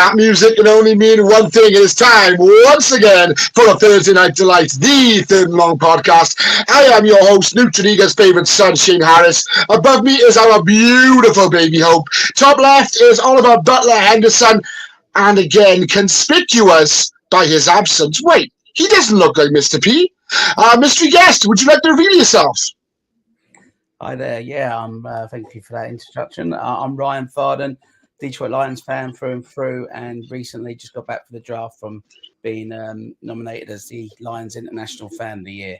That music can only mean one thing. It is time, once again, for a Thursday Night Delight, the Third and Long podcast. I am your host, Neutraliga's favourite son, Shane Harris. Above me is our beautiful baby Hope. Top left is Oliver Butler Henderson. And again, conspicuous by his absence. Wait, he doesn't look like Mr. P. Mystery guest, would you like to reveal yourself? Hi there. Yeah, thank you for that introduction. I'm Ryan Farden, Detroit Lions fan through and through, and recently just got back for the draft from being nominated as the Lions International Fan of the Year.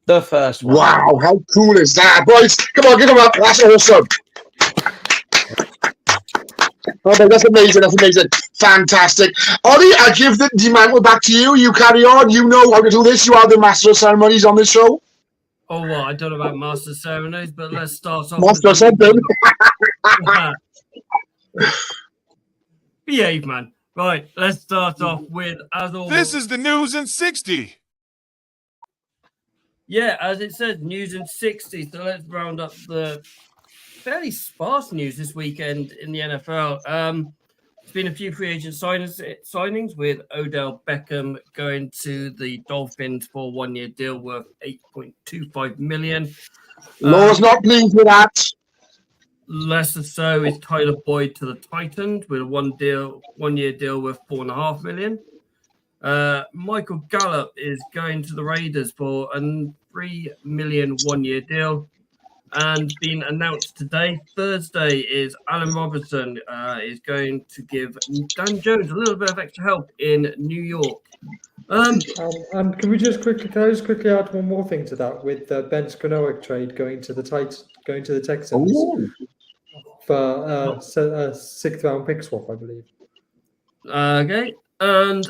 The first one. Wow, how cool is that? Boys, come on, give them up. That's awesome. Oh, no, that's amazing. That's amazing. Fantastic. Ollie, I give the mantle back to you. You carry on. You know how to do this. You are the master of ceremonies on this show. Oh, well, I don't know about master of ceremonies, but let's start off. Master of something. Behave, man. Right, let's start off with, as always. This is the news in 60. Yeah, as it says, news in 60. So let's round up the fairly sparse news this weekend in the NFL. There's been a few free agent signings with Odell Beckham going to the Dolphins for a 1-year deal worth $8.25 million. Law's not pleased with that. Less than so is Tyler Boyd to the Titans with a 1-year deal worth $4.5 million. Michael Gallup is going to the Raiders for a $3 million 1-year deal. And being announced today, Thursday, is Allen Robinson is going to give Dan Jones a little bit of extra help in New York. And can I just quickly add one more thing to that with Ben Skanowick trade going to the Texans for a 6th round pick swap, I believe. Okay, and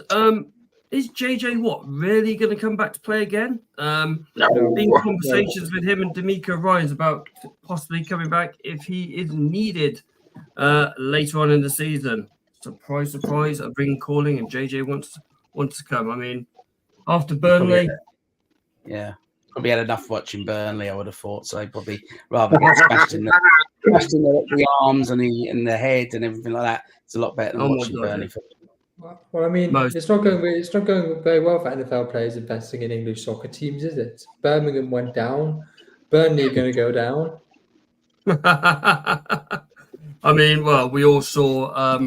is JJ Watt really going to come back to play again? Been conversations with him and D'Amico Ryans about possibly coming back if he is needed later on in the season. Surprise, surprise! A ring calling, and JJ wants to come. I mean, after Burnley, probably had enough watching Burnley. I would have thought so. Probably rather get smashed in the arms and the head and everything like that. It's a lot better than watching Burnley. Well, I mean, it's not going very well for NFL players investing in English soccer teams, is it? Birmingham went down. Burnley are going to go down. I mean, well, we all saw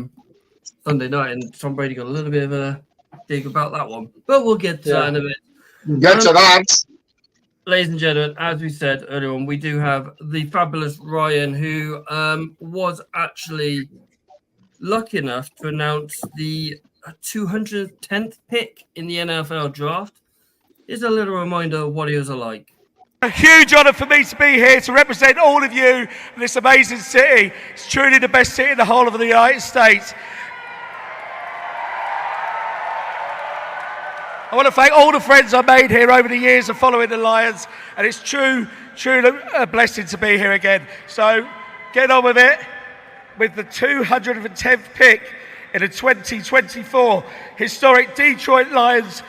Sunday night, and Tom Brady got a little bit of a dig about that one. But we'll get to that in a bit. Get to that. Ladies and gentlemen, as we said earlier on, we do have the fabulous Ryan, who was actually lucky enough to announce the 210th pick in the NFL draft. Is a little reminder of what he was like. A huge honour for me to be here to represent all of you in this amazing city. It's truly the best city in the whole of the United States. I want to thank all the friends I made here over the years of following the Lions, and it's truly a blessing to be here again. So get on with it. With the 210th pick in the 2024 historic Detroit Lions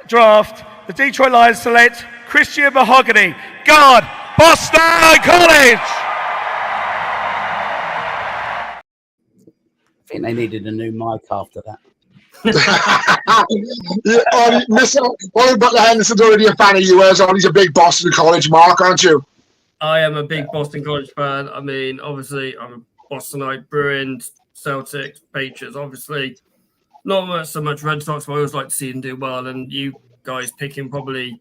draft, the Detroit Lions select Christian Mahogany, guard, Boston College. I think they needed a new mic after that. Ollie Butler Henderson's already a fan of yours. Ollie's a big Boston College mark, aren't you? I am a big Boston College fan. I mean, obviously, I'm a Bostonite, Bruins, Celtics, Patriots. Obviously, not so much Red Sox, but I always like to see them do well. And you guys picking probably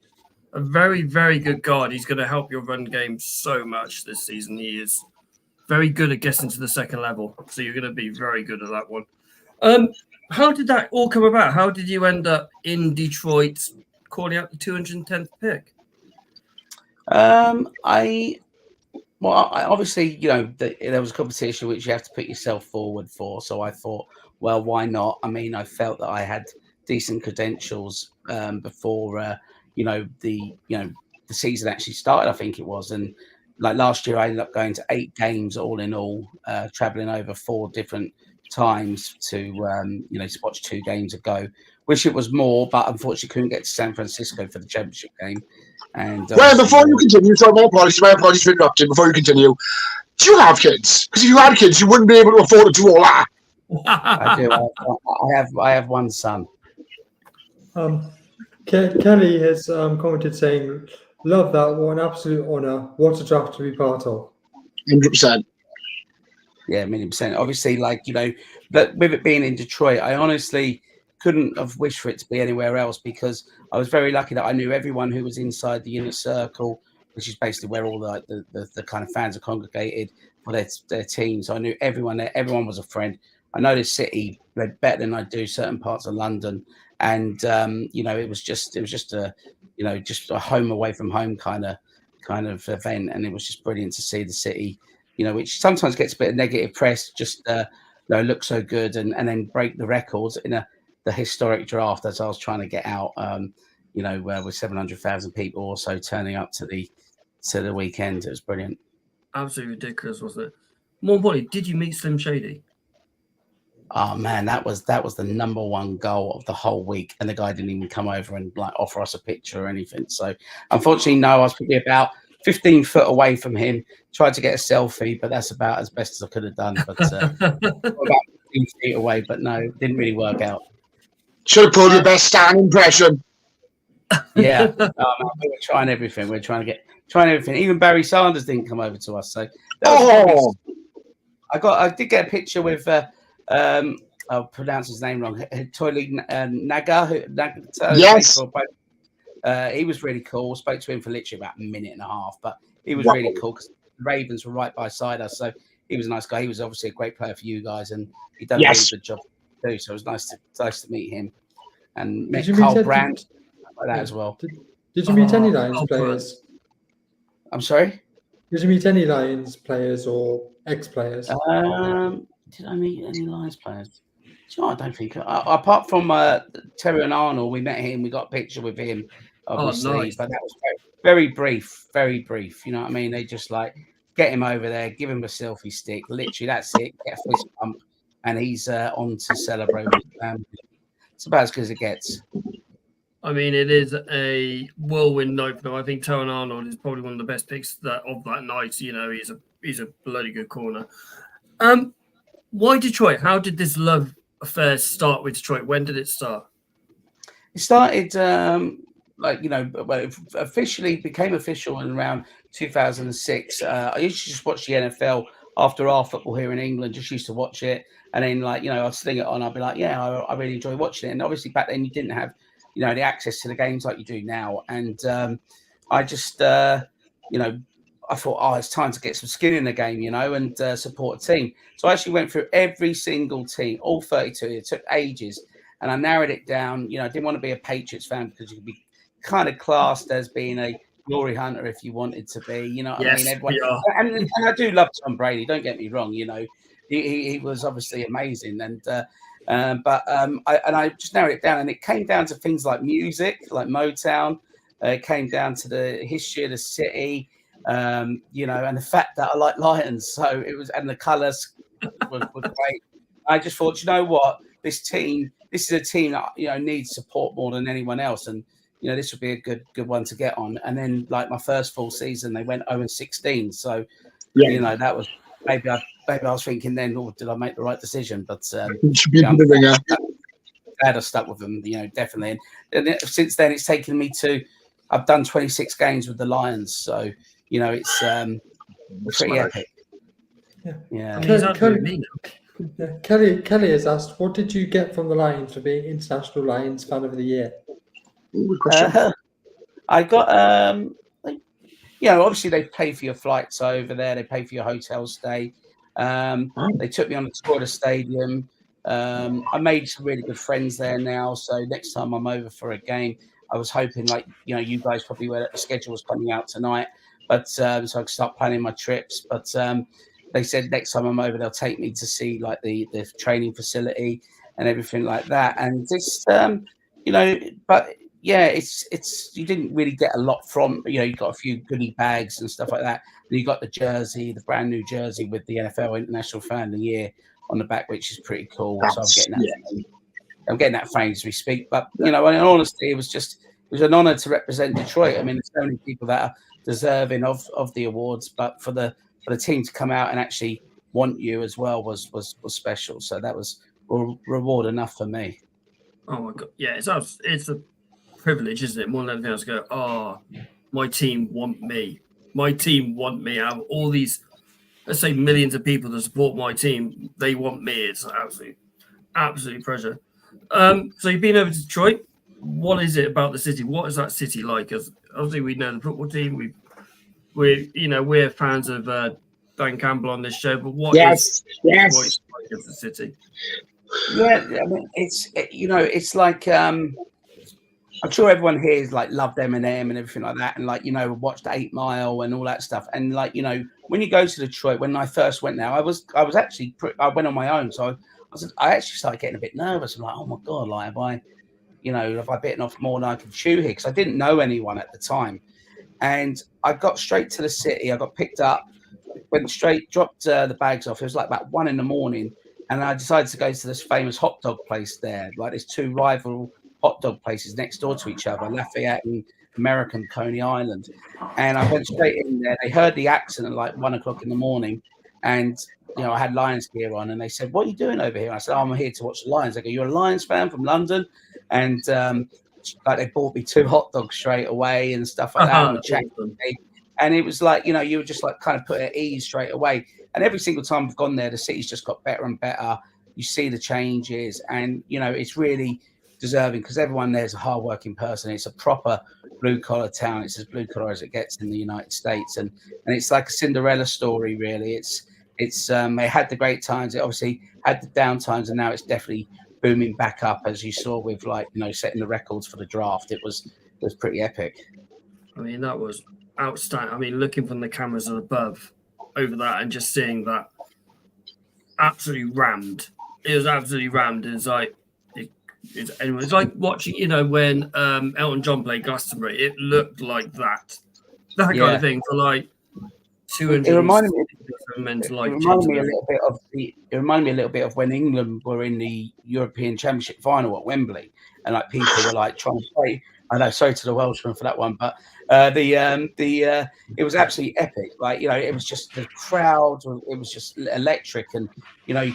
a very, very good guard. He's going to help your run game so much this season. He is very good at getting to the second level. So you're going to be very good at that one. How did that all come about? How did you end up in Detroit calling out the 210th pick? I obviously, there was a competition which you have to put yourself forward for. So I thought, well, why not? I mean, I felt that I had decent credentials before, the season actually started, I think it was. And like last year, I ended up going to 8 games all in all, traveling over 4 different times to watch 2 games ago. Wish it was more, but unfortunately couldn't get to San Francisco for the championship game. And well, before you continue, sorry, my apologies for interrupting. Before you continue, do you have kids? Because if you had kids, you wouldn't be able to afford to do all that. I do. I have one son. Kelly has commented saying, "Love that! What an absolute honour! What a draft to be part of." 100%. Yeah, 1,000,000%. Obviously, like, you know, but with it being in Detroit, I honestly couldn't have wished for it to be anywhere else, because I was very lucky that I knew everyone who was inside the inner circle, which is basically where all the kind of fans are congregated for their teams. I knew everyone there. Everyone was a friend. I know the city better than I do certain parts of London, and you know, it was just a, you know, just a home away from home kind of event, and it was just brilliant to see the city, you know, which sometimes gets a bit of negative press, just you know, look so good and then break the records in the historic draft, as I was trying to get out. You know, with 700,000 people also turning up to the weekend. It was brilliant. Absolutely ridiculous, wasn't it? More importantly, did you meet Slim Shady? Oh man, that was the number one goal of the whole week, and the guy didn't even come over and like offer us a picture or anything. So unfortunately, no, I was probably about 15 foot away from him. Tried to get a selfie, but that's about as best as I could have done. But about 15 feet away, but no, it didn't really work out. Should have pulled your best Stan impression. Yeah, we were trying everything. We were trying everything. Even Barry Sanders didn't come over to us. So I did get a picture with I'll pronounce his name wrong. Toilet Naga. Yes. He was really cool. Spoke to him for literally about a minute and a half, but he was really cool because the Ravens were right beside us. So he was a nice guy. He was obviously a great player for you guys, and he done a really good job too. So it was nice to meet him, and met Carl Brandt like that as well. Did you meet any Lions players? I'm sorry? Did you meet any Lions players or ex-players? Did I meet any Lions players? I don't think. Apart from Terry and Arnold, we met him. We got a picture with him, obviously. Oh, nice. But that was very brief, very brief. You know what I mean? They just like get him over there, give him a selfie stick. Literally, that's it. Get a fist pump, and he's on to celebrate with his family. It's about as good as it gets. I mean, it is a whirlwind night for them. I think Terry Arnold is probably one of the best picks of that night. You know, he's a bloody good corner. Why Detroit? How did this love affair start with Detroit? When did it start? It started like, you know, well, it officially became official in around 2006. I used to just watch the NFL after our football here in England. Just used to watch it, and then, like, you know, I'd sling it on. I'd be like, yeah, I really enjoy watching it. And obviously back then you didn't have, you know, the access to the games like you do now. And I just, you know, I thought, oh, it's time to get some skin in the game, you know, and support a team. So I actually went through every single team, all 32. It took ages, and I narrowed it down. You know, I didn't want to be a Patriots fan because you could be kind of classed as being a glory hunter if you wanted to be. You know what I mean? Everyone, and I do love Tom Brady. Don't get me wrong. You know, he was obviously amazing, and I just narrowed it down, and it came down to things like music, like Motown. It came down to the history of the city. You know, and the fact that I like Lions, so it was, and the colours were great. I just thought, you know what, this is a team that, you know, needs support more than anyone else, and you know, this would be a good one to get on. And then, like, my first full season, they went 0-16, so you know, that was maybe I was thinking then, oh, did I make the right decision? But glad I stuck with them, you know, definitely. And since then, it's taken me to, I've done 26 games with the Lions, so you know, it's pretty epic. Yeah. Kelly has asked, what did you get from the Lions for being International Lions Fan of the Year? I got, you know, obviously they pay for your flights over there, they pay for your hotel stay. They took me on a tour of the stadium. I made some really good friends there now, so next time I'm over for a game, I was hoping, like, you know, you guys probably were, the schedule was coming out tonight, but so I could start planning my trips. But they said next time I'm over, they'll take me to see, like, the training facility and everything like that. And it's, you know, but yeah, it's you didn't really get a lot from, you know, you got a few goodie bags and stuff like that. And you got the jersey, the brand new jersey with the NFL International Fan of the Year on the back, which is pretty cool. So I'm getting that framed as we speak. But you know, in all honesty, it was an honor to represent Detroit. I mean, there's so many people that are deserving of the awards, but for the team to come out and actually want you as well was special. So that was reward enough for me. Oh my god, yeah, it's a privilege, isn't it? More than anything else, go, oh, my team want me. My team want me. Out of all these, let's say, millions of people that support my team, they want me. It's absolute pleasure. So you've been over to Detroit. What is it about the city? What is that city like? Because obviously we know the football team. We're fans of Dan Campbell on this show. But what is Detroit like as a city? Yeah, I mean, it's like I'm sure everyone here is like loved Eminem and everything like that, and like watched 8 Mile and all that stuff. And like when you go to Detroit, when I first went there, I went on my own, so I actually started getting a bit nervous. I'm like, oh my god, like have I bitten off more than I can chew here? Because I didn't know anyone at the time, and I got straight to the city. I got picked up, went straight, dropped the bags off. It was like about 1 a.m, and I decided to go to this famous hot dog place there. Like there's 2 rival hot dog places next door to each other, Lafayette and American Coney Island. And I went straight in there. They heard the accent at like 1 o'clock in the morning, and I had Lions gear on, and they said, "What are you doing over here?" And I said, "I'm here to watch the Lions." They go, "You're a Lions fan from London?" And like they bought me 2 hot dogs straight away and stuff like that. And it was like, you were just like kind of put at ease straight away. And every single time I've gone there, the city's just got better and better. You see the changes, and it's really deserving because everyone there's a hardworking person. It's a proper blue collar town. It's as blue collar as it gets in the United States, and it's like a Cinderella story, really. It's it had the great times. It obviously had the down times, and now it's definitely booming back up, as you saw with setting the records for the draft. It was pretty epic. I mean, that was outstanding. I mean, looking from the cameras above over that and just seeing that absolutely rammed. It was absolutely rammed. It's like it's like watching, when Elton John played Glastonbury. It looked like that kind of thing for like 200. It reminded me a little bit of when England were in the European Championship final at Wembley, and like people were like trying to play. I know, sorry to the Welshman for that one, but it was absolutely epic. Like it was just the crowd. It was just electric, and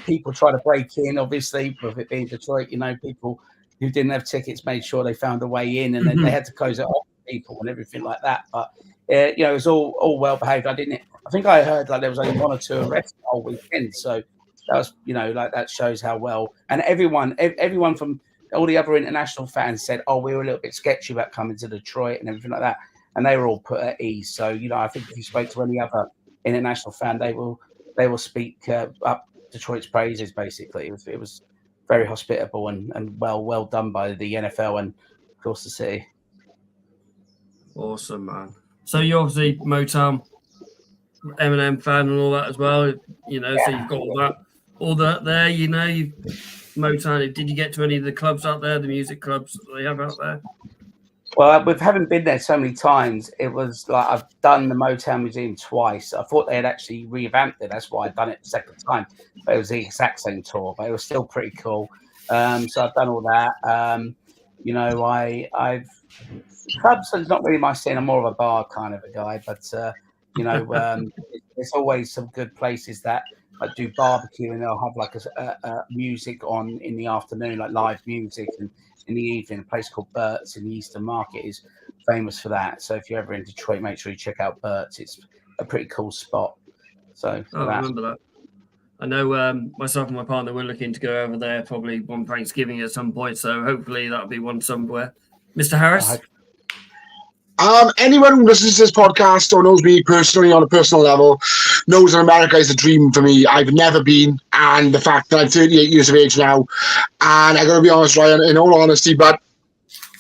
people try to break in. Obviously, with it being Detroit, people who didn't have tickets made sure they found a way in, and then they had to close it off for people and everything like that. But it was all well behaved. I think I heard like there was only 1 or 2 arrests the whole weekend. So that was like that shows how well. And everyone from all the other international fans said, "Oh, we were a little bit sketchy about coming to Detroit and everything like that," and they were all put at ease. So I think if you spoke to any other international fan, they will speak up Detroit's praises. Basically, it was very hospitable and well done by the NFL and of course the city. Awesome, man. So you're obviously Motown, Eminem fan and all that as well. So you've got all that there. Motown. Did you get to any of the clubs out there, the music clubs that they have out there? Well, with having been there so many times, it was like I've done the Motown Museum twice. I thought they had actually revamped it. That's why I'd done it the second time. But it was the exact same tour, but it was still pretty cool. So I've done all that. I've clubs is not really my scene. I'm more of a bar kind of a guy, but there's always some good places that like do barbecue, and they'll have like a music on in the afternoon, like live music, and in the evening, a place called Bert's in the Eastern Market is famous for that. So if you're ever in Detroit, make sure you check out Bert's. It's a pretty cool spot. So I remember that. I know myself and my partner were looking to go over there probably one Thanksgiving at some point. So hopefully that'll be one somewhere. Mr. Harris? Anyone who listens to this podcast or knows me personally on a personal level knows that America is a dream for me. I've never been, and the fact that I'm 38 years of age now, and I got to be honest, Ryan, in all honesty, but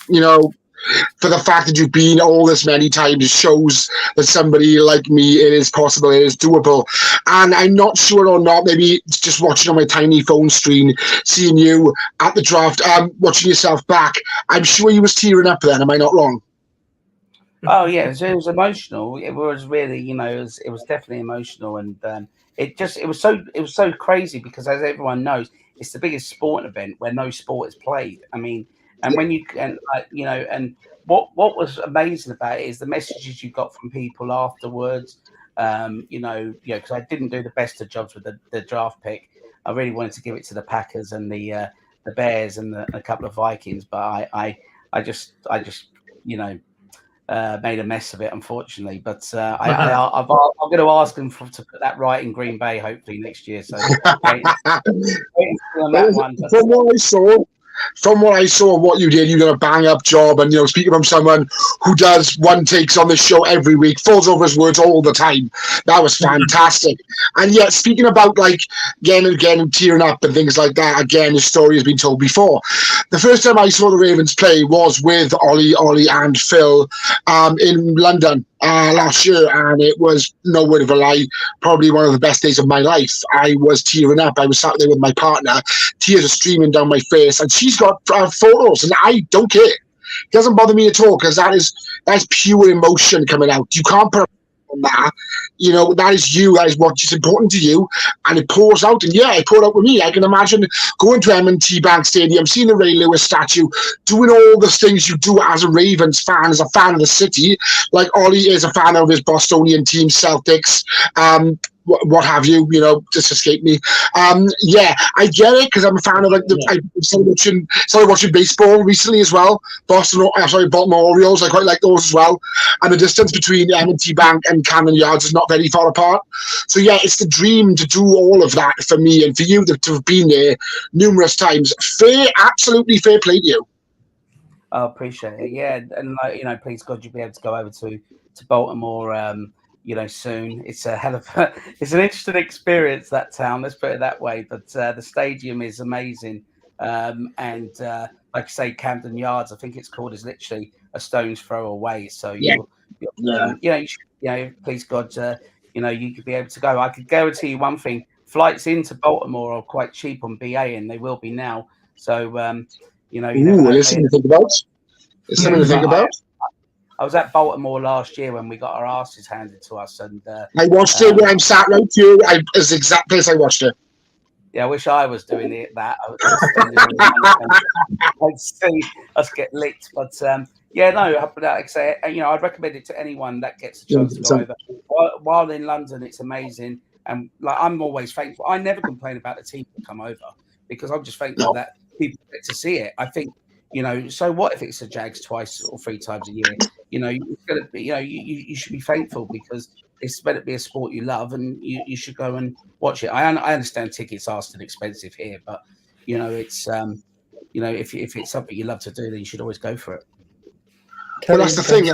for the fact that you've been all this many times, it shows that somebody like me, it is possible, it is doable. And I'm not sure or not, maybe it's just watching on my tiny phone screen, seeing you at the draft, watching yourself back. I'm sure you was tearing up then. Am I not wrong? Oh yeah, it was emotional. It was really, it was definitely emotional, and it was so crazy because, as everyone knows, it's the biggest sporting event where no sport is played. I mean, and when you and what was amazing about it is the messages you got from people afterwards. Because I didn't do the best of jobs with the draft pick. I really wanted to give it to the Packers and the Bears and a couple of Vikings, but I just made a mess of it, unfortunately. But I'm going to ask them to put that right in Green Bay, hopefully next year. So wait on that one. From what I saw, what you did, you did a bang up job. And speaking from someone who does one takes on this show every week, falls over his words all the time. That was fantastic. And yet, speaking about again and again tearing up and things like that, again, the story has been told before. The first time I saw the Ravens play was with Ollie and Phil in London last year, and it was, no word of a lie, probably one of the best days of my life. I was tearing up. I was sat there with my partner, tears are streaming down my face, and she's got photos, and I don't care. It doesn't bother me at all, because that's pure emotion coming out. You can't put on that. That is you. That is what is important to you, and it pours out. And yeah, it poured out with me. I can imagine going to M&T Bank Stadium, seeing the Ray Lewis statue, doing all the things you do as a Ravens fan, as a fan of the city. Like Ollie is a fan of his Bostonian team, Celtics. What have you, just escaped me. Yeah, I get it, because I'm a fan of I started watching baseball recently as well. Baltimore Orioles, I quite like those as well. And the distance between M&T Bank and Camden Yards is not very far apart. So yeah, it's the dream to do all of that for me, and for you to have been there numerous times. Absolutely fair play to you. I appreciate it. Yeah, and please God, you'll be able to go over to Baltimore. Soon. It's it's an interesting experience, that town, let's put it that way. But the stadium is amazing. And like I say, Camden Yards, I think it's called, is literally a stone's throw away. So please God, you could be able to go. I could guarantee you one thing: flights into Baltimore are quite cheap on BA, and they will be now. So there's something to think about. There's something to think about. I was at Baltimore last year when we got our asses handed to us, and I watched it when I'm sat right here. It's the exact place I watched it. Yeah, I wish I was doing it. I'd see us get licked, but like I say, I'd recommend it to anyone that gets a chance to go over. While in London, it's amazing, and I'm always thankful. I never complain about the team that come over, because I'm just thankful that people get to see it. I think. So what if it's a Jags twice or three times a year? It's gonna be, you should be thankful, because it's better to be a sport you love, and you should go and watch it. I understand tickets are still expensive here, but it's if it's something you love to do, then you should always go for it. Well, that's the thing.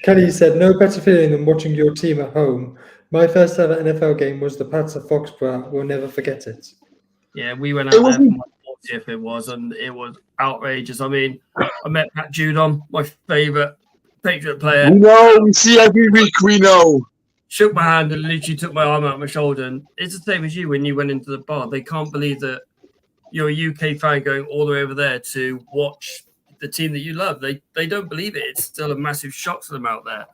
Kelly said, "No better feeling than watching your team at home. My first ever NFL game was the Pats at Foxborough. We'll never forget it." Yeah, we went out there for my 40th, it was, and it was outrageous. I mean, I met Pat Judon, my favourite Patriot player. We see every week, we know. Shook my hand and literally took my arm out of my shoulder. And it's the same as you when you went into the bar. They can't believe that you're a UK fan going all the way over there to watch the team that you love. They don't believe it. It's still a massive shock to them out there.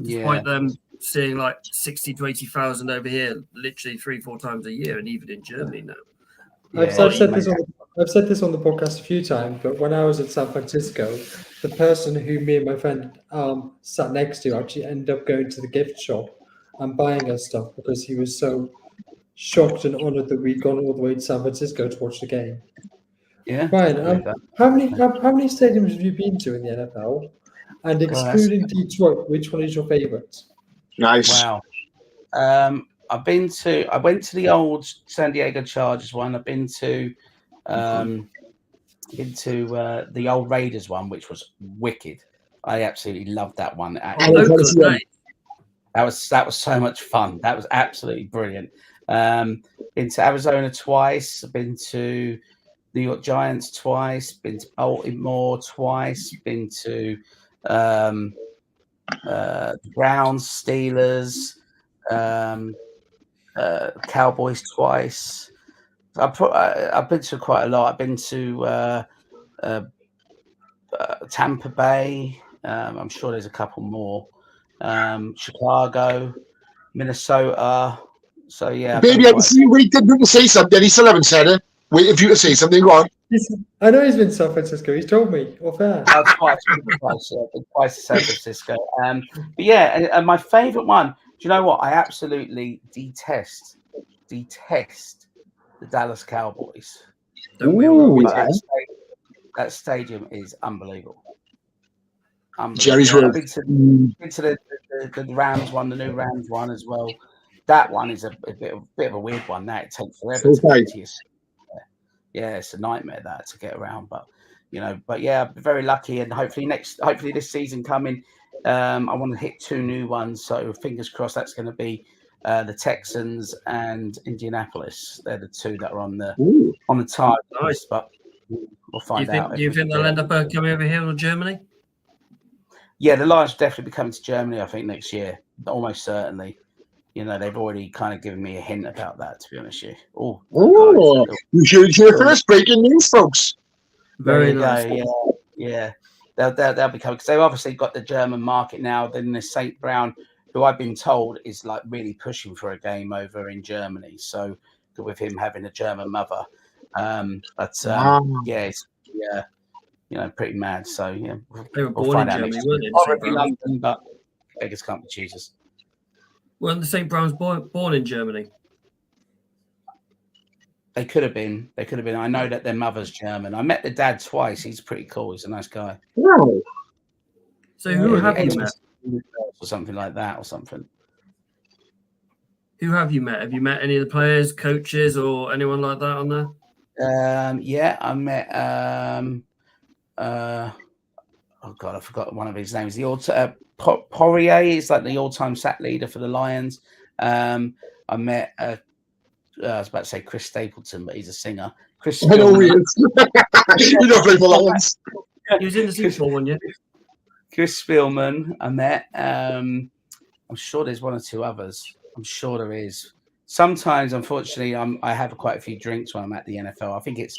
Despite them seeing 60 to 80,000 over here, literally 3-4 times a year, and even in Germany now. I've said this on the podcast a few times, but when I was in San Francisco, the person who me and my friend sat next to actually ended up going to the gift shop and buying us stuff, because he was so shocked and honoured that we'd gone all the way to San Francisco to watch the game. Yeah. Brian, how many stadiums have you been to in the NFL? And excluding Detroit, which one is your favourite? Nice. Wow. I went to the old San Diego Chargers one. I've been to the old Raiders one, which was wicked. I absolutely loved that one. That was so much fun. That was absolutely brilliant. Been to Arizona twice. I've been to New York Giants twice. Been to Baltimore twice. Been to the Browns, Steelers. Cowboys twice. I've been to quite a lot. I've been to Tampa Bay. I'm sure there's a couple more. Chicago, Minnesota. So yeah. Baby, I can see you waiting for you to say something. He still haven't said it. Wait if you to say something. Go on. I know he's been to San Francisco. He's told me off air. Twice to San Francisco. But yeah, and my favourite one. Do you know what? I absolutely detest the Dallas Cowboys. But that stadium is unbelievable. Jerry's World. I've been to the Rams one, the new Rams one as well. That one is a bit of a weird one. That it takes forever to get to you. Yeah, it's a nightmare that to get around. But yeah, I'm very lucky, and hopefully this season coming, I want to hit 2 new ones. So fingers crossed that's going to be the Texans and Indianapolis. They're the 2 that are on the target list. But we'll find out. Do you think they'll end up coming over here to Germany? Yeah, the Lions will definitely be coming to Germany, I think, next year. Almost certainly. They've already kind of given me a hint about that, to be honest with you. You should hear first. Breaking news, folks. Very nice. Yeah. They'll be coming because they've obviously got the German market now. Then there's St. Brown, who I've been told is like really pushing for a game over in Germany. So with him having a German mother, pretty mad. So yeah, they were born in Germany, weren't they? Probably London, but beggars can't be choosers. Weren't the St. Browns born in Germany? They could have been. I know that their mother's German. I met the dad twice. He's pretty cool. He's a nice guy. Wow. So who have you met? Or something like that, or something. Who have you met? Have you met any of the players, coaches, or anyone like that on there? Yeah, I met. Oh God, I forgot one of his names. The Poirier is like the all-time sack leader for the Lions. I met. I was about to say Chris Stapleton, but he's a singer. Chris. I know he is. You don't play for Lions. He was in the Super Bowl one, yeah. Chris Spielman, I met. I'm sure there's 1 or 2 others. I'm sure there is. Sometimes, unfortunately, I have quite a few drinks when I'm at the NFL. I think it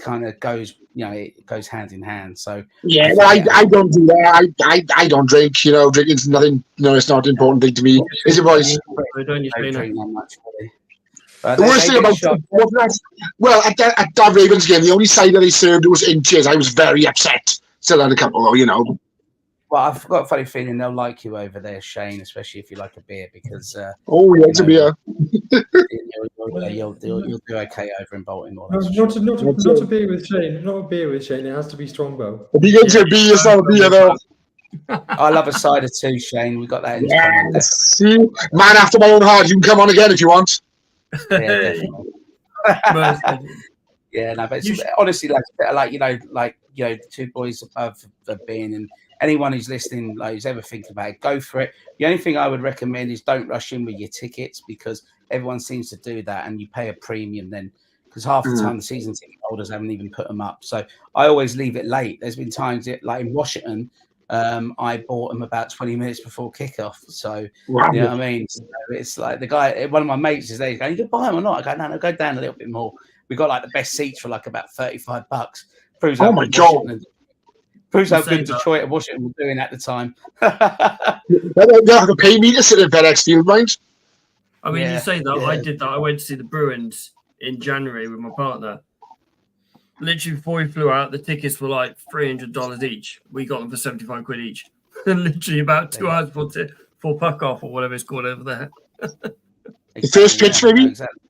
kind of goes, it goes hand in hand. So yeah, I don't do that. I don't drink. Drinking's nothing. It's not an important thing to me. Is it, boys? I don't drink that much. The worst thing about at that Ravens game, the only side that they served was inches. I was very upset. Still had a couple, though, Well, I've got a funny feeling they'll like you over there, Shane, especially if you like a beer, because it's a beer. You'll do okay over in Baltimore. Not a beer with Shane. Not a beer with Shane. It has to be Strongbow. If you get to a beer, it's not a beer, though. I love a cider too, Shane. We got that in common. See, man after my own heart. You can come on again if you want. Yeah, definitely. Yeah, no, but honestly, like the 2 boys have been, and anyone who's listening, who's ever thinking about it, go for it. The only thing I would recommend is don't rush in with your tickets, because everyone seems to do that, and you pay a premium then, because half the time the season ticket holders haven't even put them up. So I always leave it late. There's been times like in Washington, I bought them about 20 minutes before kickoff. So you know what I mean? So it's like the guy, one of my mates is there. He's going, "You can buy them or not?" I go, "No, go down a little bit more." We got like the best seats for like about $35. Proves how my God. Proves how good Detroit and Washington were doing at the time. They have to pay me to sit in FedEx Field, mind. I mean, you say that. Yeah. I did that. I went to see the Bruins in January with my partner. Literally before we flew out, the tickets were like $300 each. We got them for 75 quid each. And literally about 2 hours for puck off or whatever it's called over there. The first pitch, maybe? Exactly.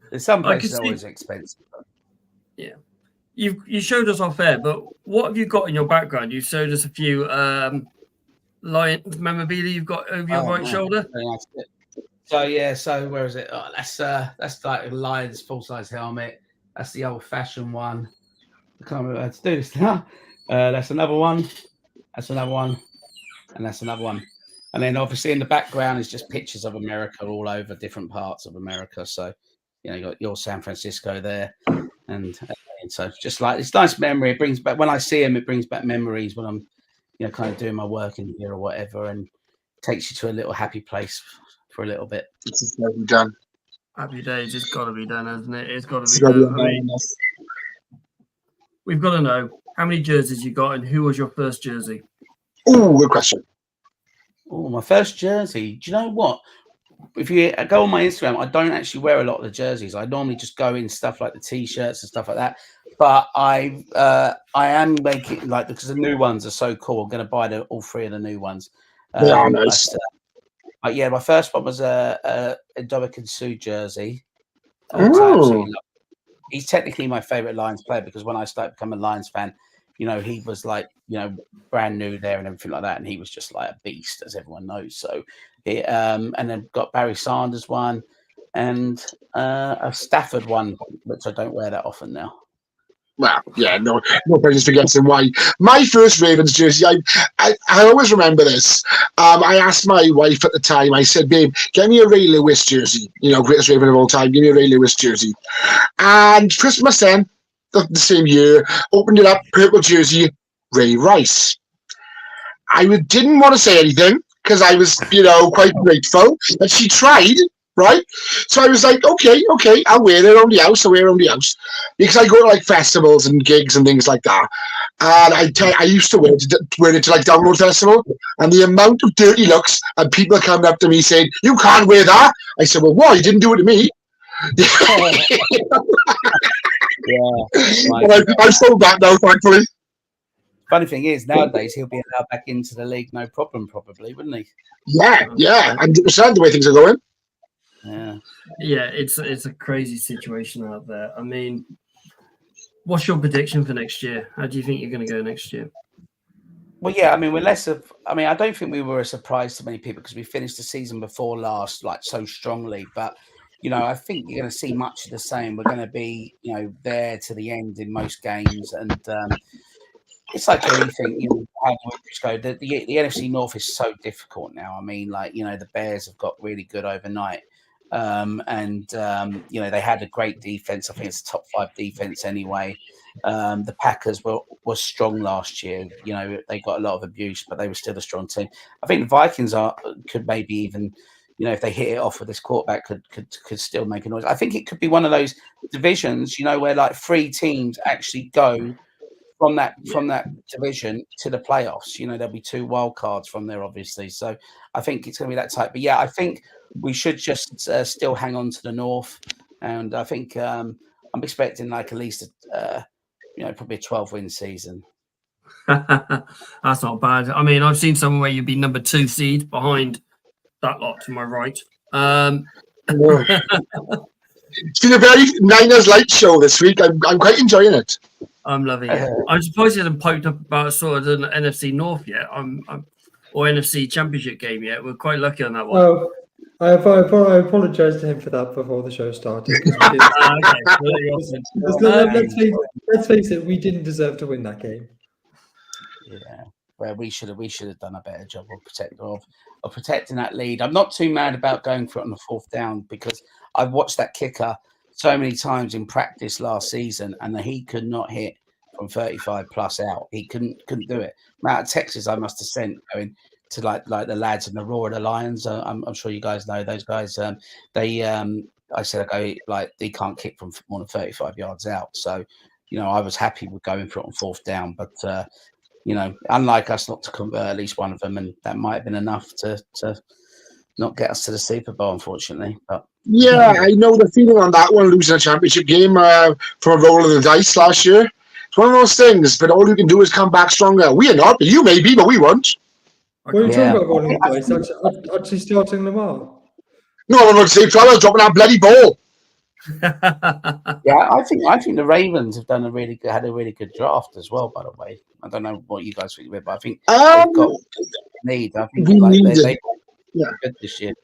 There's some places always expensive. Yeah. You showed us off air, but what have you got in your background? You showed us a few Lions memorabilia you've got over your right shoulder. So where is it? Oh, that's like a Lions full-size helmet. That's the old-fashioned one. I can't remember how to do this now. That's another one. That's another one. And that's another one. And then obviously in the background is just pictures of America all over different parts of America. So, you got your San Francisco there. And so just like, it's nice memory. It brings back, when I see them, it brings back memories when I'm, kind of doing my work in here or whatever, and takes you to a little happy place for a little bit. It's just got to be done. Happy days. It's got to be done, hasn't it? It's got to be done. We've got to know how many jerseys you got and who was your first jersey? Oh, good question. Oh, my first jersey. Do you know what? if you go on my Instagram, I don't actually wear a lot of the jerseys. I normally just go in stuff like the t-shirts and stuff like that. But I am making because the new ones are so cool. I'm going to buy all 3 of the new ones. They are nice. But yeah, my first one was a Dominican Sue jersey. He's technically my favorite Lions player because when I started becoming a Lions fan, he was brand new there and everything like that, and he was just like a beast, as everyone knows. So, and then got Barry Sanders one, and a Stafford one, which I don't wear that often now. Well, yeah, no business to guessing why. My first Ravens jersey, I always remember this. I asked my wife at the time, I said, babe, get me a Ray Lewis jersey, greatest Raven of all time, give me a Ray Lewis jersey. And Christmas then, the same year, opened it up, purple jersey, Ray Rice. I didn't want to say anything because I was, quite grateful that she tried. Right, so I was like, okay, I'll wear it around the house. Because I go to festivals and gigs and things like that. And I used to wear it to Download Festival, and the amount of dirty looks and people coming up to me saying, "You can't wear that." I said, "Well, why? You didn't do it to me." I'm still back now, thankfully. Funny thing is, nowadays he'll be allowed back into the league, no problem, probably, wouldn't he? Yeah, 100% the way things are going. Yeah, it's a crazy situation out there. I mean, what's your prediction for next year? How do you think you're going to go next year? Well, yeah, I mean, we're less of. I mean, I don't think we were a surprise to many people because we finished the season before last so strongly. But I think you're going to see much of the same. We're going to be there to the end in most games, and it's like anything. How the go? The NFC North is so difficult now. I mean, the Bears have got really good overnight. They had a great defense. I think it's a top 5 defense anyway. The Packers were strong last year. They got a lot of abuse, but they were still a strong team. I think the Vikings could maybe even, if they hit it off with this quarterback, could still make a noise. I think it could be one of those divisions, where 3 teams actually go from that division to the playoffs. There'll be 2 wild cards from there, obviously. So I think it's going to be that type. But yeah, I think we should just still hang on to the North, and I think I'm expecting at least probably a 12-win season. That's not bad. I mean, I've seen somewhere where you'd be number 2 seed behind that lot to my right. It's been a very Niners light show this week. I'm quite enjoying it. I'm loving it. I'm surprised you haven't piped up about sort of an NFC North yet. Or NFC Championship game yet. We're quite lucky on that one. Oh, I apologise to him for that before the show started. Let's face it, we didn't deserve to win that game. Yeah, well, we should have done a better job of protecting that lead. I'm not too mad about going for it on the 4th down because I've watched that kicker so many times in practice last season, and he could not hit from 35 plus out. He couldn't do it. Out of Texas, I must have sent going to like the lads in the Roar of the Lions. I'm sure you guys know those guys. I said, they can't kick from more than 35 yards out. So, I was happy with going for it on 4th down. But, unlike us not to convert at least one of them, and that might have been enough to not get us to the Super Bowl, unfortunately. But yeah, I know the feeling on that one, losing a championship game for a roll of the dice last year. It's one of those things, but all you can do is come back stronger. We are not, but you may be, but we won't. What are you talking about rolling the dice? Actually starting Lamar? No, I'm not saying trouble dropping that bloody ball. Yeah, I think the Ravens have done had a really good draft as well. By the way, I don't know what you guys think of it, but I think they've got need. I think they good this year.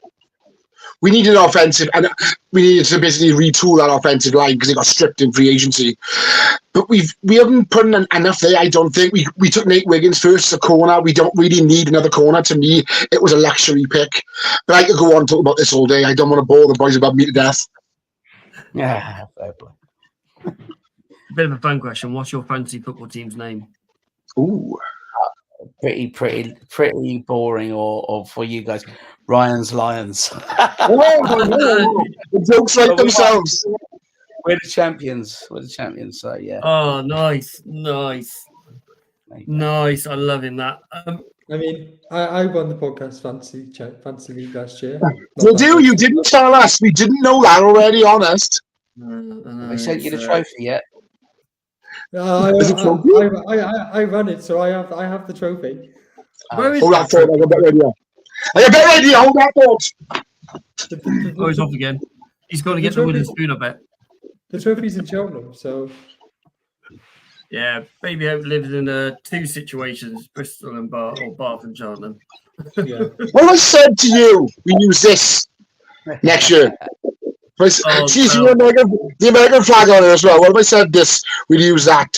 We need an offensive, and we needed to basically retool that offensive line because it got stripped in free agency. But we haven't put in enough there. I don't think we took Nate Wiggins first, a corner. We don't really need another corner. To me, it was a luxury pick. But I could go on and talk about this all day. I don't want to bore the boys above me to death. Yeah, fair play. Bit of a fun question. What's your fantasy football team's name? Ooh. Pretty boring, or for you guys, Ryan's Lions. The jokes like themselves. We're the champions. So yeah. Oh, nice. I'm loving that. I mean, I won the podcast fancy league last year. You didn't tell us. We didn't know that already, honest. Have they sent you the trophy yet? Is it trophy? I run it, so I have the trophy. Where is Hold that thought. I got that idea. I got that idea. Hold that thought. Oh, he's off again. He's got to get the wooden spoon, I bet. The trophy's in Cheltenham, so... Yeah, Baby Hope lives in 2 situations, Bristol and Bath, or Bath and Cheltenham. Yeah. Well, I said to you, we use this next year. See the American flag on it as well. What if I said this? We'd use that.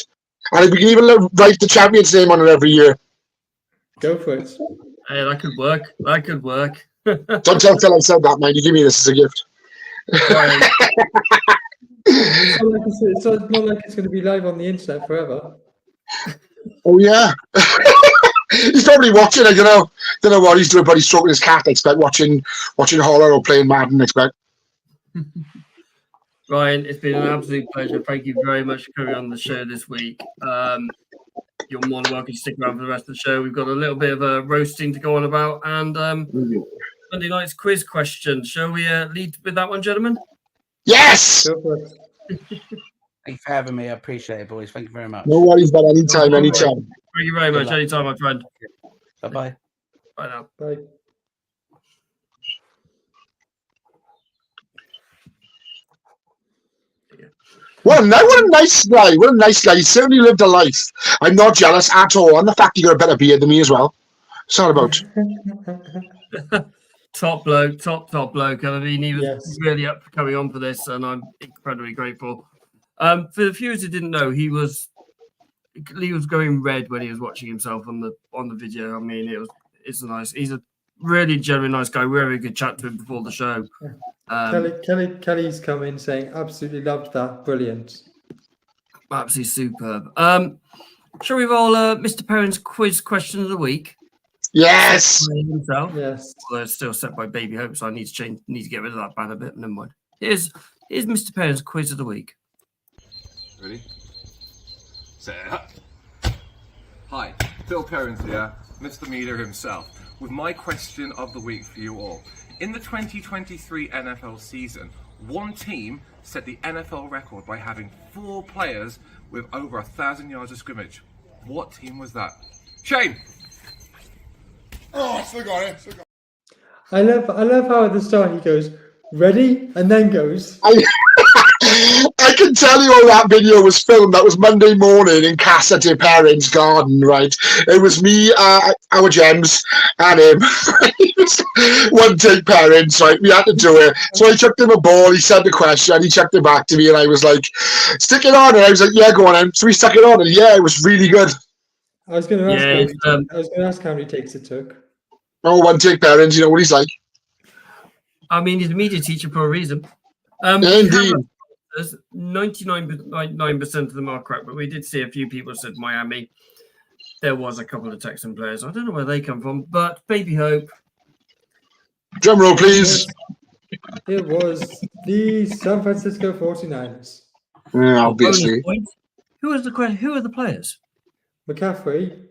And we can even write the champion's name on it every year. Go for it. Hey, that could work. That could work. Don't tell Phil I said that, man. You give me this as a gift. Right. It's not like it's going to be live on the internet forever. Oh, yeah. He's probably watching. I don't know what he's doing, but he's stroking his cat, I expect, watching horror or playing Madden, I expect. Ryan, it's been an absolute pleasure. Thank you very much for coming on the show this week. You're more than welcome to stick around for the rest of the show. We've got a little bit of a roasting to go on about, and Monday night's quiz question. Shall we lead with that one, gentlemen? Yes! Go for it. Thank you for having me. I appreciate it, boys. Thank you very much. No worries, but anytime. Thank you very much. Anytime, my friend. Bye-bye. Bye now. Bye. What a nice guy. What a nice guy. He certainly lived a life. I'm not jealous at all. And the fact he got a better beard than me as well. It's not about. Top bloke, top bloke. I mean, he was Yes. really up for coming on for this, and I'm incredibly grateful. For the viewers who didn't know, he was going red when he was watching himself on the video. I mean, he's a really genuine nice guy. We had a good chat to him before the show. Kelly's come in saying absolutely loved that. Brilliant. Absolutely superb. Shall we roll Mr. Perrin's quiz question of the week? Yes. Himself. Yes. Although it's still set by Baby Hope, so I need to get rid of that banner bit. Never mind. Here's Mr. Perrin's quiz of the week. Ready? Set it up. Hi, Phil Perrins here, Mr. Media himself, with my question of the week for you all. In the 2023 NFL season, one team set the NFL record by having 4 players with over 1,000 yards of scrimmage. What team was that? Shane! Oh, I forgot it. I love how at the start he goes, ready, and then goes. I can tell you how that video was filmed. That was Monday morning in Casa de Perrin's garden, right? It was me, our gems, and him. One take Perrins, right? We had to do it. So I chucked him a ball, he sent the question, he chucked it back to me, and I was like, stick it on. And I was like, yeah, go on then. So we stuck it on, and yeah, it was really good. I was going to ask how many takes it took. Oh, one take Perrins, you know what he's like. I mean, he's a media teacher for a reason. Indeed. 99% of them are correct, but we did see a few people said Miami. There was a couple of Texan players. I don't know where they come from, but Baby Hope. Drum roll, please. It was the San Francisco 49ers. Yeah, obviously. Who are the players? McCaffrey,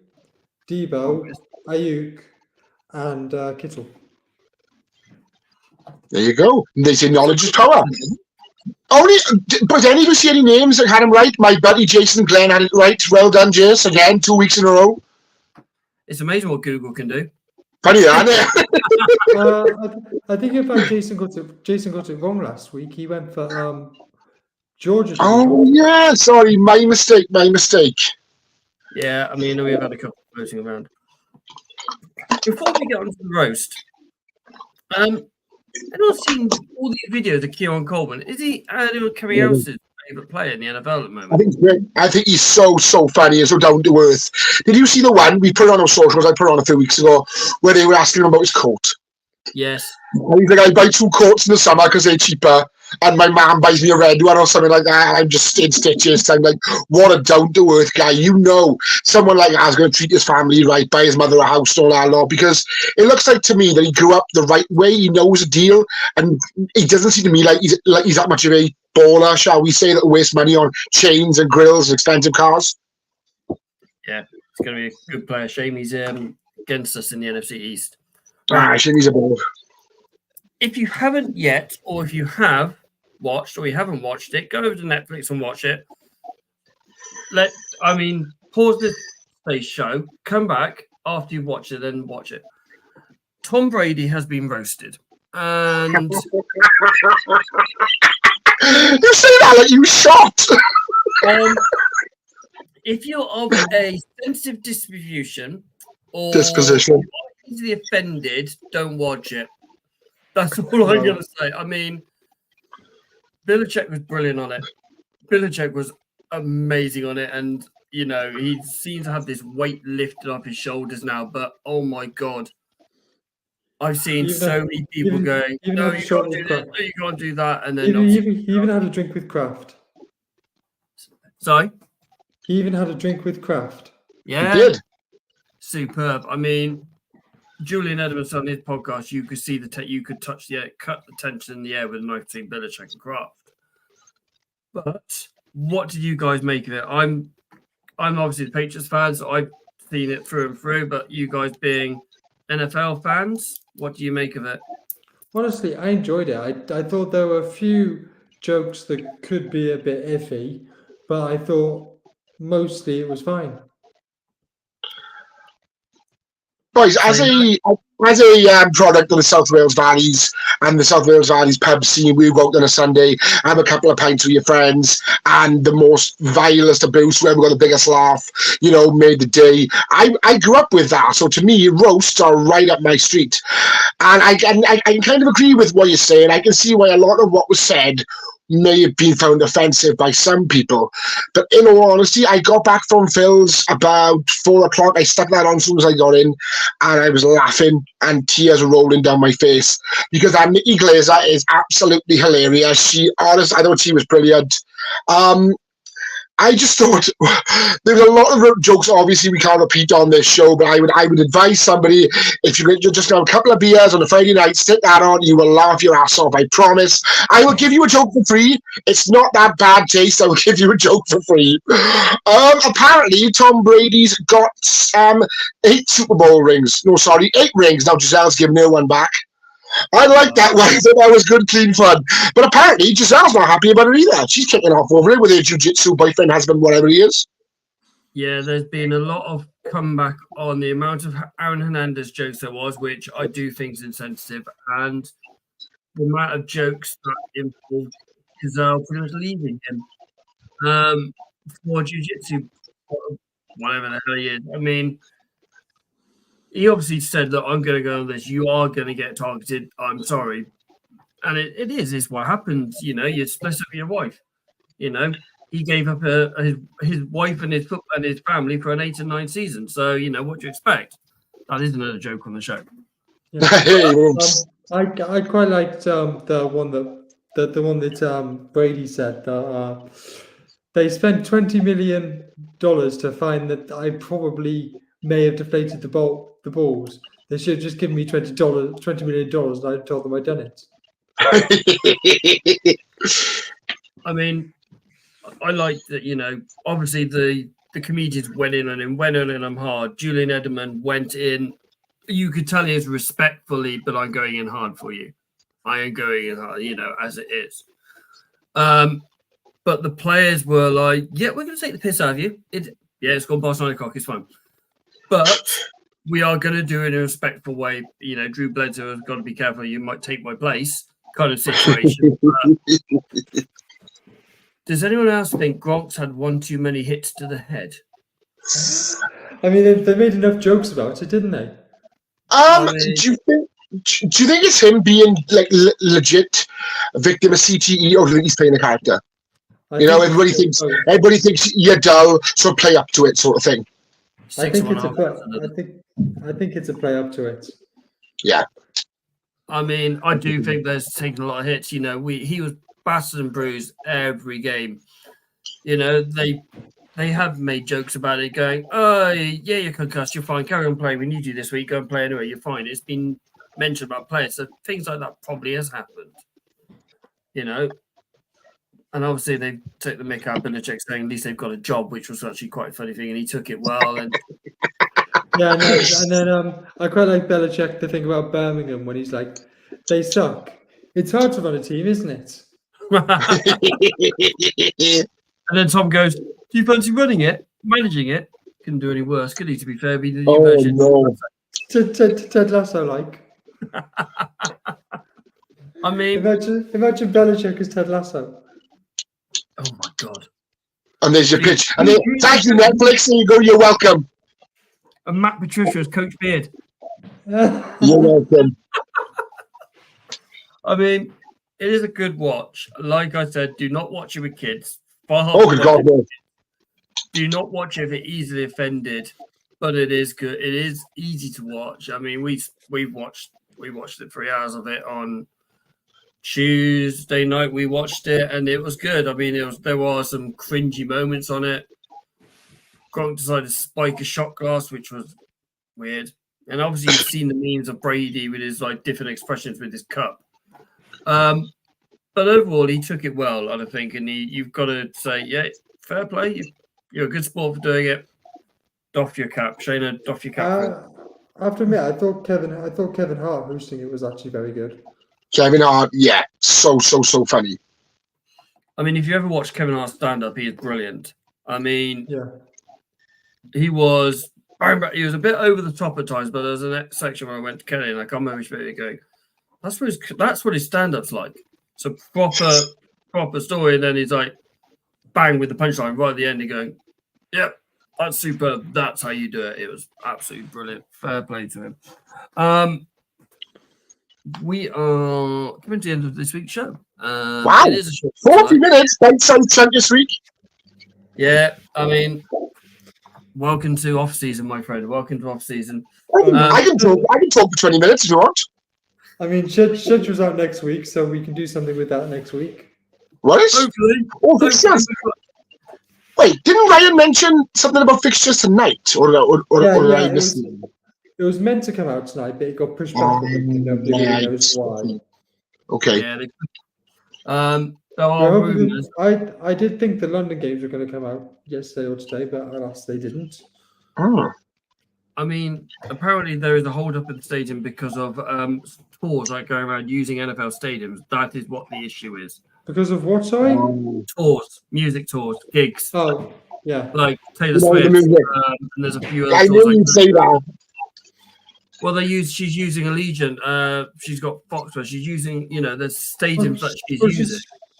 Debo, Ayuk, and Kittle. There you go. They say knowledge is power. But any of you see any names that had him right? My buddy Jason Glenn had it right. Well done, Jace. Again, 2 weeks in a row. It's amazing what Google can do. Funny that, isn't it? I think in fact Jason got it wrong last week. He went for Georgia. Oh yeah, sorry, my mistake. Yeah, I mean we've had a couple floating around. Before we get on to the roast, I've not seen all these videos of Kieran Coleman. Is he Kerry House's favourite player in the NFL at the moment? I think he's so funny and so down to earth. Did you see the one we put on our socials? I put on a few weeks ago where they were asking him about his coat. Yes. And he's like, I buy 2 coats in the summer because they're cheaper, and my mum buys me a red one or something like that, and I'm just in stitches. I'm like, what a down-to-earth guy. You know someone like that is going to treat his family right, buy his mother a house, all that lot, because it looks like to me that he grew up the right way. He knows the deal, and it doesn't seem to me like he's that much of a baller, shall we say, that will waste money on chains and grills and expensive cars. Yeah, it's going to be a good player. Shame he's against us in the NFC East. I think he's a ball. If you haven't yet, or if you have watched or you haven't watched it, go over to Netflix and watch it. Pause this show, come back after you've watched it, then watch it. Tom Brady has been roasted. And you say that like you shot. If you're of a sensitive disposition or Disposition. easily offended, don't watch it. That's all I'm going to say. I mean, Belichick was brilliant on it. Belichick was amazing on it. And, he seems to have this weight lifted off his shoulders now. But, oh, my God. I've seen so many people going, no, you can't do this, no, you can't do that. And then he even had a drink with Kraft. Sorry? He even had a drink with Kraft. Yeah. He did. Superb. I mean, Julian Edelman's on his podcast, you could see you could cut the tension in the air with a knife between Belichick and Kraft. But what did you guys make of it? I'm obviously the Patriots fan, so I've seen it through and through, but you guys being NFL fans, what do you make of it? Honestly, I enjoyed it. I thought there were a few jokes that could be a bit iffy, but I thought mostly it was fine. Boys, as a product of the South Wales Valleys and the South Wales Valleys pub scene, we go out on a Sunday, have a couple of pints with your friends, and the most vilest abuse, whoever got the biggest laugh, made the day. I grew up with that, so to me, roasts are right up my street. And I kind of agree with what you're saying. I can see why a lot of what was said may have been found offensive by some people. But in all honesty, I got back from Phil's about 4 o'clock. I stuck that on as soon as I got in, and I was laughing and tears were rolling down my face because Nikki Glazer is absolutely hilarious. I thought she was brilliant. I just thought there's a lot of jokes. Obviously, we can't repeat on this show, but I would advise somebody, if you're just have a couple of beers on a Friday night, stick that on. You will laugh your ass off. I promise. I will give you a joke for free. It's not that bad taste. I will give you a joke for free. Apparently, Tom Brady's got 8 Super Bowl rings. No, sorry, 8 rings. Now Giselle's giving her one back. I like that one. I thought that was good, clean fun. But apparently, Giselle's not happy about it either. She's kicking off over it with her jiu-jitsu boyfriend, husband, whatever he is. Yeah, there's been a lot of comeback on the amount of Aaron Hernandez jokes there was, which I do think is insensitive, and the amount of jokes that involved Giselle pretty much leaving him for jiu-jitsu, whatever the hell he is. I mean, he obviously said that I'm going to go on this. You are going to get targeted. I'm sorry. And it's what happens. You split up with your wife. He gave up his wife and his family for an 8 and 9 season. So, what do you expect? That is another joke on the show. Yeah. I quite liked the one that Brady said that they spent $20 million to find that I probably may have deflated the balls. They should have just given me $20 million, and I told them I'd done it. I mean, I like that. Obviously the comedians went in on him hard. Julian Edelman went in. You could tell he was respectfully, but I'm going in hard for you. I am going in hard, as it is. But the players were like, yeah, we're going to take the piss out of you. It's gone past 9 o'clock. It's fine. But we are going to do it in a respectful way. Drew Bledsoe has got to be careful. You might take my place kind of situation. Does anyone else think Gronk's had one too many hits to the head? I mean, they made enough jokes about it, didn't they? Do you think it's him being like legit a victim of CTE, or do you think he's playing a character? Everybody thinks you're dull, so play up to it, sort of thing. I think it's a play up to it. Yeah. I mean, I do think there's taken a lot of hits. He was battered and bruised every game. They have made jokes about it, going, "Oh, yeah, you're concussed. You're fine. Carry on playing. We need you this week. Go and play anyway. You're fine." It's been mentioned about players, so things like that probably has happened. And obviously they took the mick out of Belichick, saying at least they've got a job, which was actually quite a funny thing, and he took it well. And Yeah, and then I quite like Belichick to think about Birmingham when he's like, they suck. It's hard to run a team, isn't it? And then Tom goes, "Do you fancy running it, managing it? Couldn't do any worse, could he? To be fair, be the new Oh version." no! Ted Lasso, like. I mean, Imagine Belichick as Ted Lasso. oh my god! And there's your pitch. And then, thank you, Netflix. There you go. You're welcome. And Matt Patricia as Coach Beard. You're welcome. I mean, it is a good watch. Like I said, do not watch it with kids. Oh, good God, no. Do not watch it if you're easily offended. But it is good. It is easy to watch. I mean, we watched the 3 hours of it on Tuesday night. We watched it and it was good. I mean, there were some cringy moments on it. Gronk decided to spike a shot glass, which was weird. And obviously, you've seen the memes of Brady with his like different expressions with his cup. But overall, he took it well, I think. And you've got to say, yeah, fair play. You're a good sport for doing it. Doff your cap, Shayna. Doff your cap. I have to admit, I thought Kevin Hart hosting it was actually very good. Kevin Hart, yeah, so funny. I mean, if you ever watch Kevin Hart stand up, he is brilliant. I mean, Yeah. He was a bit over the top at times, but there was a next section where I went to Kelly and I can't remember which going, that's what his stand-up's like. So proper story, and then he's like bang with the punchline right at the end. He going, yep, that's superb. That's how you do it. It was absolutely brilliant. Fair play to him. We are coming to the end of this week's show. Wow, it is a short 40 minutes. Bite-sized chunk this week. Yeah, I mean, welcome to off season, my friend. Welcome to off season. I can talk for 20 minutes if you want. I mean, Shedge was out next week, so we can do something with that next week. What is? Hopefully. Oh, fixtures. Wait, didn't Ryan mention something about fixtures tonight? Or I missed it? It was meant to come out tonight, but it got pushed back a week, and nobody really knows why. Okay. Yeah, there are rumors. I did think the London games were going to come out yesterday or today, but alas, they didn't. Oh. I mean, apparently there is a hold up at the stadium because of tours like going around using NFL stadiums. That is what the issue is. Because of what, sorry? Tours, music tours, gigs. Oh, yeah. Like Taylor Swift, and there's a few other I tours. knew you'd say that. Well, she's using Allegiant. She's got Foxborough. She's using, the stadiums that she's using.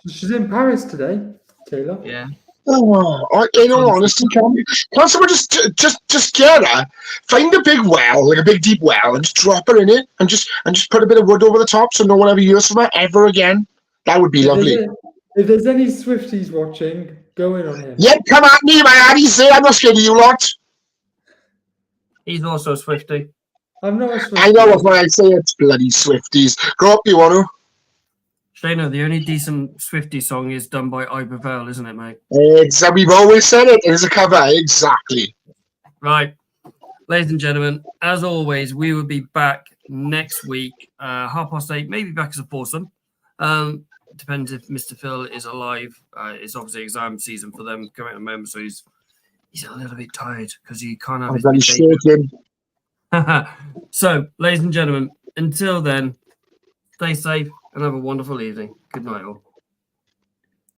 She's in Paris today, Taylor. Yeah. Oh, in all honesty, can't someone just get her, find a big well, like a big deep well, and just drop her in it, and just put a bit of wood over the top, so no one ever hears from her ever again? That would be lovely. If there's any Swifties watching, go in on him. Yep, come at me, man. He's there. I'm not scared of you lot. He's also a Swiftie. I'm not a Swiftie. I know what I say. It's bloody Swifties. Grow up, you want to. Shayna, the only decent Swiftie song is done by I Prevail, isn't it, mate? We've always said it. It's a cover. Exactly. Right. Ladies and gentlemen, as always, we will be back next week, 8:30, maybe back as a foursome. Depends if Mr. Phil is alive. It's obviously exam season for them coming at the moment, so he's a little bit tired because he can't have I'm his shaking. So, ladies and gentlemen, until then, stay safe and have a wonderful evening. Good night, all.